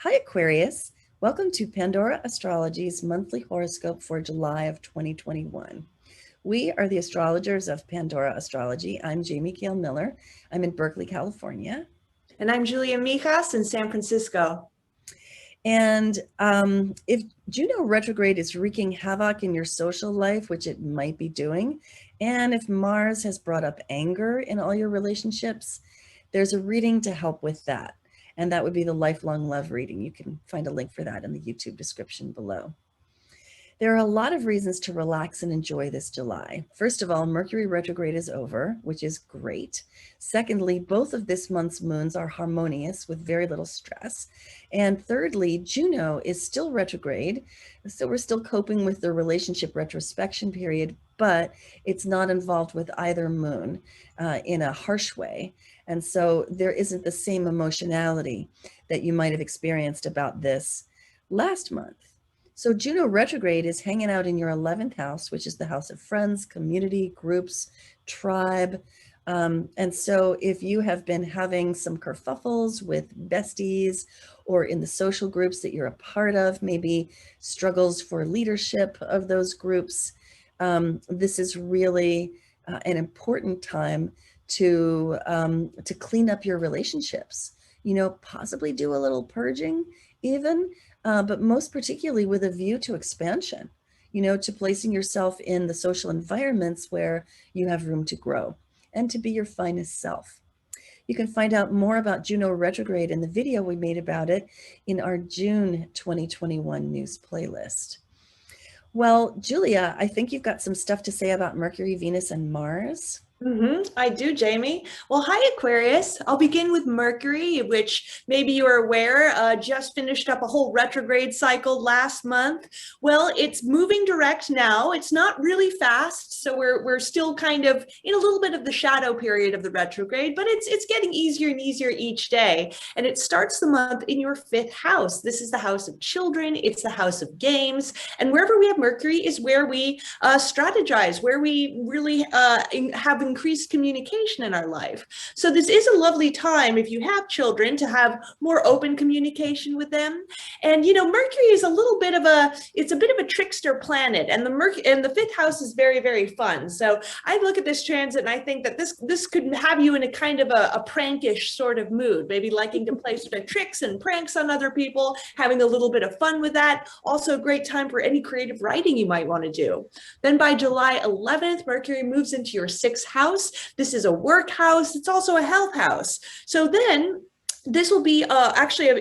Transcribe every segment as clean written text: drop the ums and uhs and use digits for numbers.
Hi, Aquarius. Welcome to Pandora Astrology's monthly horoscope for July of 2021. We are the astrologers of Pandora Astrology. I'm Jamie Kale Miller. I'm in Berkeley, California. And I'm Julia Mijas in San Francisco. And if Juno Retrograde is wreaking havoc in your social life, which it might be doing, and if Mars has brought up anger in all your relationships, there's a reading to help with that. And that would be the lifelong love reading. You can find a link for that in the YouTube description below. There are a lot of reasons to relax and enjoy this July. First of all, Mercury retrograde is over, which is great. Secondly, both of this month's moons are harmonious with very little stress. And thirdly, Juno is still retrograde, so we're still coping with the relationship retrospection period, but it's not involved with either moon in a harsh way. And so there isn't the same emotionality that you might have experienced about this last month. So Juno retrograde is hanging out in your 11th house, which is the house of friends, community, groups, tribe. And so if you have been having some kerfuffles with besties or in the social groups that you're a part of, maybe struggles for leadership of those groups, this is really an important time to clean up your relationships, possibly do a little purging even. But most particularly with a view to expansion, to placing yourself in the social environments where you have room to grow and to be your finest self. You can find out more about Juno retrograde in the video we made about it in our June 2021 news playlist. Well, Julia, I think you've got some stuff to say about Mercury, Venus, and Mars. I do, Jamie. Well, hi, Aquarius. I'll begin with Mercury, which maybe you're aware just finished up a whole retrograde cycle last month. Well, it's moving direct now. It's not really fast, so we're still kind of in a little bit of the shadow period of the retrograde, but it's getting easier and easier each day. And it starts the month in your 5th house. This is the house of children. It's the house of games. And wherever we have Mercury is where we strategize, where we really have increased communication in our life. So this is a lovely time if you have children to have more open communication with them. And Mercury is a bit of a trickster planet, and the 5th house is very, very fun. So I look at this transit and I think that this could have you in a kind of a prankish sort of mood, maybe liking to play sort of tricks and pranks on other people, having a little bit of fun with that. Also a great time for any creative writing you might want to do. Then by July 11th, Mercury moves into your 6th house. This is a work house. It's also a health house. So then this will be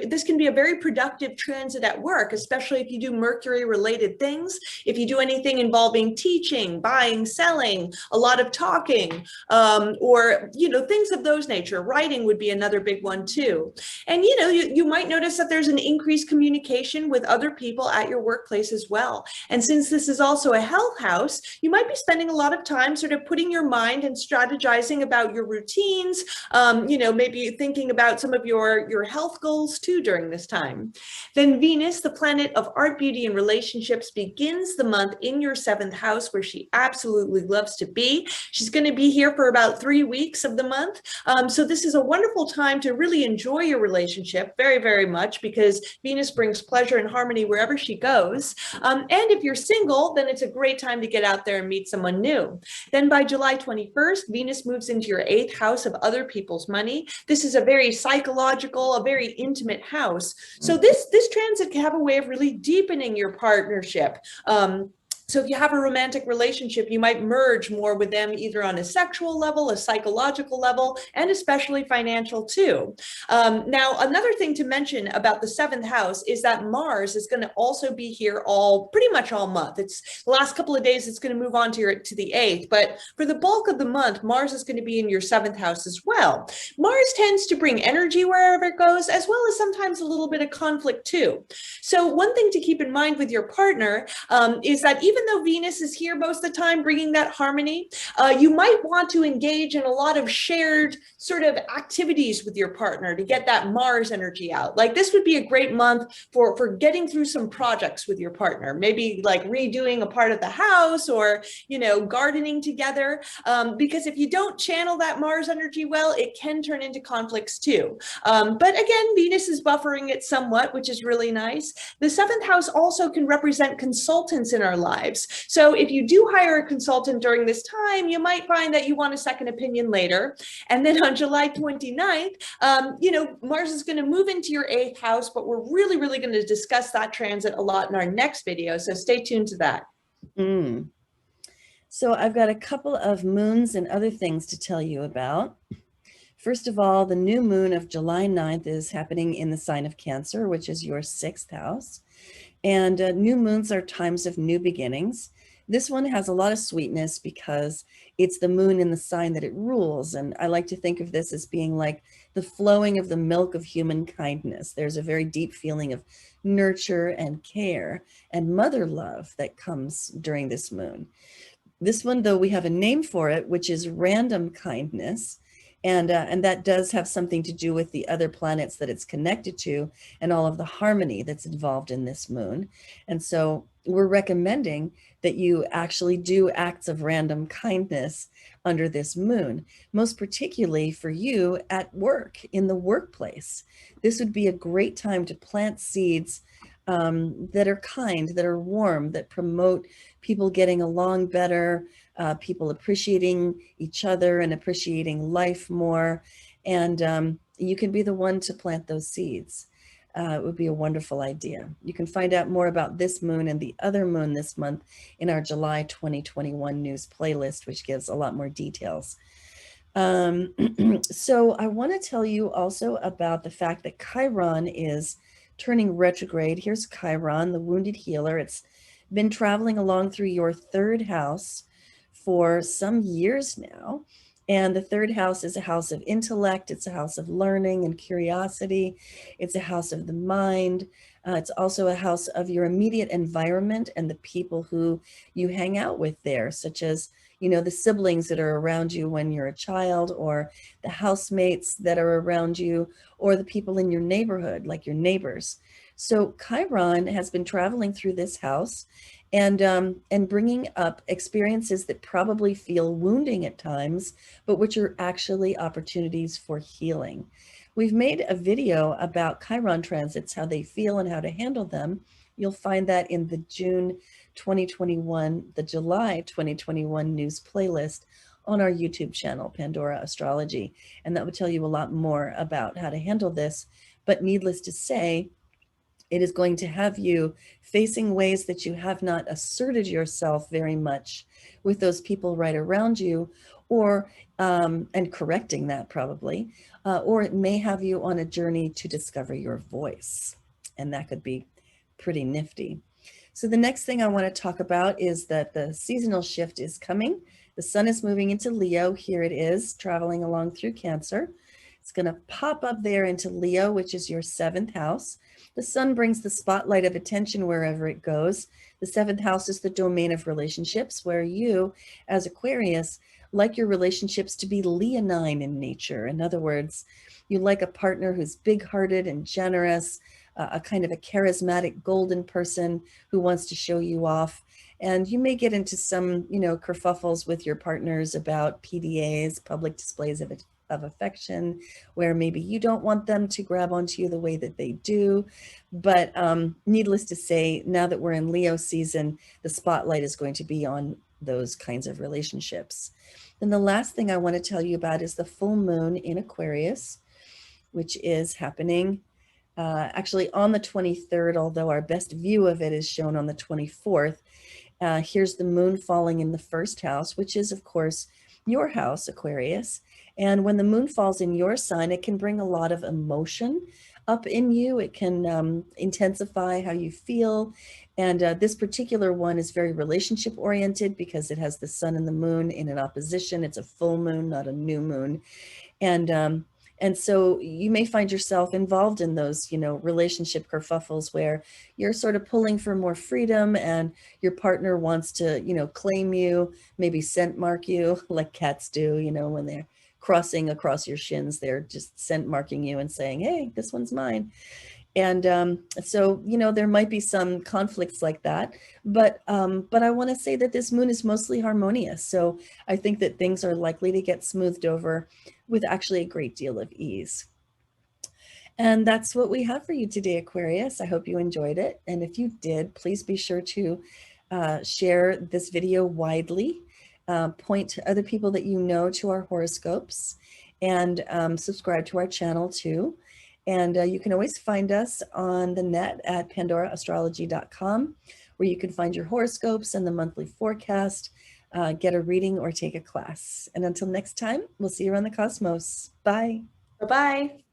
this can be a very productive transit at work, especially if you do Mercury related things. If you do anything involving teaching, buying, selling, a lot of talking, or things of those nature. Writing would be another big one too. And you might notice that there's an increased communication with other people at your workplace as well. And since this is also a health house, you might be spending a lot of time sort of putting your mind and strategizing about your routines, maybe thinking about some of your health goals too during this time. Then Venus, the planet of art, beauty, and relationships, begins the month in your 7th house, where she absolutely loves to be. She's going to be here for about 3 weeks of the month. So this is a wonderful time to really enjoy your relationship very, very much, because Venus brings pleasure and harmony wherever she goes. And if you're single, then it's a great time to get out there and meet someone new. Then by July 21st, Venus moves into your 8th house of other people's money. This is a very psychological, a very intimate house. So this transit can have a way of really deepening your partnership. So if you have a romantic relationship, you might merge more with them, either on a sexual level, a psychological level, and especially financial too. Now, another thing to mention about the 7th house is that Mars is going to also be here pretty much all month. It's the last couple of days, it's going to move on to the 8th, but for the bulk of the month, Mars is going to be in your 7th house as well. Mars tends to bring energy wherever it goes, as well as sometimes a little bit of conflict too. So one thing to keep in mind with your partner is that even even though Venus is here most of the time, bringing that harmony, you might want to engage in a lot of shared sort of activities with your partner to get that Mars energy out. Like this would be a great month for getting through some projects with your partner, maybe like redoing a part of the house or, you know, gardening together. Because if you don't channel that Mars energy well, it can turn into conflicts too. But again, Venus is buffering it somewhat, which is really nice. The seventh house also can represent consultants in our lives. So if you do hire a consultant during this time, you might find that you want a second opinion later. And then on July 29th, you know, Mars is going to move into your eighth house, but we're really, really going to discuss that transit a lot in our next video. So stay tuned to that. So I've got a couple of moons and other things to tell you about. First of all, the new moon of July 9th is happening in the sign of Cancer, which is your sixth house. And new moons are times of new beginnings. This one has a lot of sweetness because it's the moon in the sign that it rules. And I like to think of this as being like the flowing of the milk of human kindness. There's a very deep feeling of nurture and care and mother love that comes during this moon. This one, though, we have a name for it, which is random kindness. And that does have something to do with the other planets that it's connected to and all of the harmony that's involved in this moon. And so we're recommending that you actually do acts of random kindness under this moon, most particularly for you at work, in the workplace. This would be a great time to plant seeds that are kind, that are warm, that promote people getting along better, people appreciating each other and appreciating life more. And you can be the one to plant those seeds. It would be a wonderful idea. You can find out more about this moon and the other moon this month in our July 2021 news playlist, which gives a lot more details. So I want to tell you also about the fact that Chiron is turning retrograde. Here's Chiron, the wounded healer. It's been traveling along through your third house for some years now. And the third house is a house of intellect. It's a house of learning and curiosity. It's a house of the mind. It's also a house of your immediate environment and the people who you hang out with there, such as, you know, the siblings that are around you when you're a child, or the housemates that are around you, or the people in your neighborhood, like your neighbors. So Chiron has been traveling through this house and bringing up experiences that probably feel wounding at times, but which are actually opportunities for healing. We've made a video about Chiron transits, how they feel and how to handle them. You'll find that in the July 2021 news playlist on our YouTube channel, Pandora Astrology. And that would tell you a lot more about how to handle this. But needless to say, it is going to have you facing ways that you have not asserted yourself very much with those people right around you, or and correcting that probably, or it may have you on a journey to discover your voice, and that could be pretty nifty. So the next thing I want to talk about is that the seasonal shift is coming. The sun is moving into Leo. Here it is, traveling along through Cancer. It's going to pop up there into Leo, which is your seventh house. The sun brings the spotlight of attention wherever it goes. The seventh house is the domain of relationships, where you, as Aquarius, like your relationships to be leonine in nature. In other words, you like a partner who's big-hearted and generous, a kind of a charismatic golden person who wants to show you off. And you may get into some, you know, kerfuffles with your partners about PDAs, public displays of affection, where maybe you don't want them to grab onto you the way that they do. But needless to say, now that we're in Leo season, the spotlight is going to be on those kinds of relationships. Then the last thing I want to tell you about is the full moon in Aquarius, which is happening actually on the 23rd, although our best view of it is shown on the 24th. Here's the moon falling in the first house, which is, of course, your house, Aquarius. And when the moon falls in your sign, it can bring a lot of emotion up in you. It can intensify how you feel. And this particular one is very relationship oriented because it has the sun and the moon in an opposition. It's a full moon, not a new moon. And And so you may find yourself involved in those, relationship kerfuffles where you're sort of pulling for more freedom and your partner wants to, claim you, maybe scent mark you like cats do, when they're crossing across your shins, they're just scent marking you and saying, hey, this one's mine. And so, there might be some conflicts like that, but I want to say that this moon is mostly harmonious. So I think that things are likely to get smoothed over with actually a great deal of ease. And that's what we have for you today, Aquarius. I hope you enjoyed it. And if you did, please be sure to share this video widely, point to other people that you know to our horoscopes, and subscribe to our channel too. And you can always find us on the net at pandoraastrology.com, where you can find your horoscopes and the monthly forecast, get a reading or take a class. And until next time, we'll see you around the cosmos. Bye. Bye-bye.